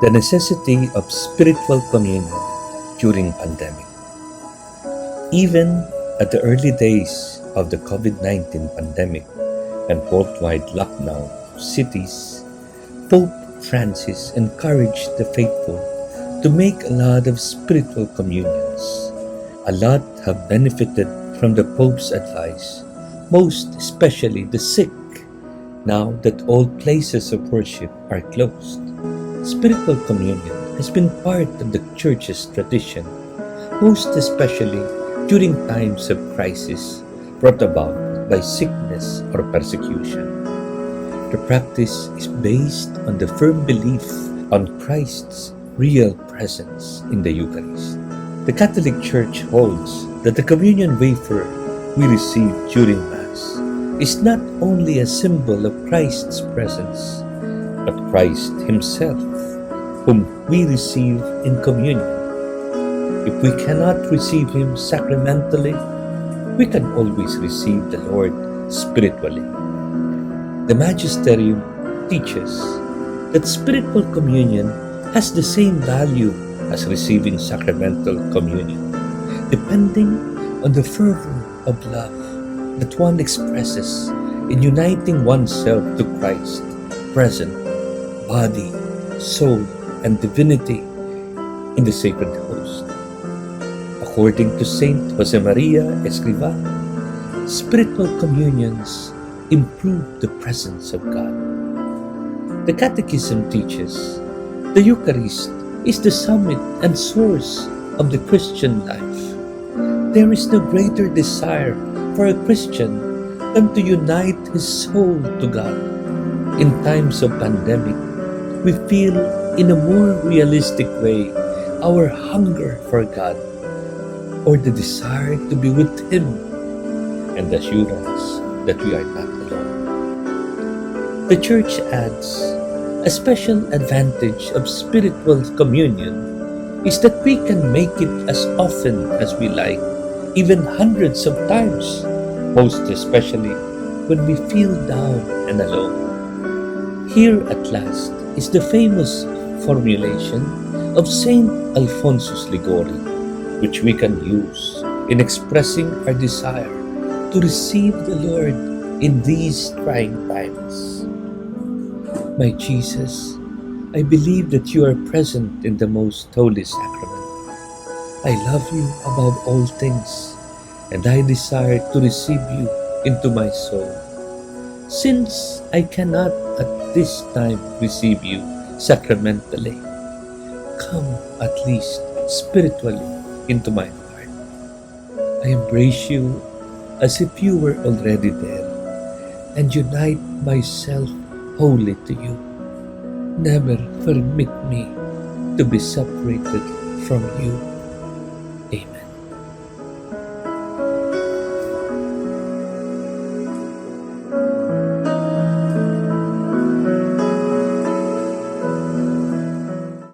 The necessity of spiritual communion during pandemic. Even at the early days of the COVID-19 pandemic and worldwide lockdown of cities, Pope Francis encouraged the faithful to make a lot of spiritual communions. A lot have benefited from the Pope's advice, most especially the sick, now that all places of worship are closed. Spiritual communion has been part of the Church's tradition, most especially during times of crisis brought about by sickness or persecution. The practice is based on the firm belief on Christ's real presence in the Eucharist. The Catholic Church holds that the communion wafer we receive during Mass is not only a symbol of Christ's presence, but Christ Himself, whom we receive in communion. If we cannot receive Him sacramentally, we can always receive the Lord spiritually. The Magisterium teaches that spiritual communion has the same value as receiving sacramental communion, depending on the fervor of love that one expresses in uniting oneself to Christ, present, body, soul, and divinity in the sacred host. According to Saint Josemaria Escrivá, spiritual communions improve the presence of God. The Catechism teaches the Eucharist is the summit and source of the Christian life. There is no greater desire for a Christian than to unite his soul to God. In times of pandemic, we feel in a more realistic way our hunger for God, or the desire to be with Him, and the assurance that we are not alone. The Church adds, a special advantage of spiritual communion is that we can make it as often as we like, even hundreds of times, most especially when we feel down and alone. Here at last is the famous formulation of Saint Alphonsus Liguori, which we can use in expressing our desire to receive the Lord in these trying times. My Jesus, I believe that you are present in the most holy sacrament. I love you above all things, and I desire to receive you into my soul. Since I cannot at this time receive you sacramentally, come at least spiritually into my heart. I embrace you as if you were already there, and unite myself wholly to you. Never permit me to be separated from you.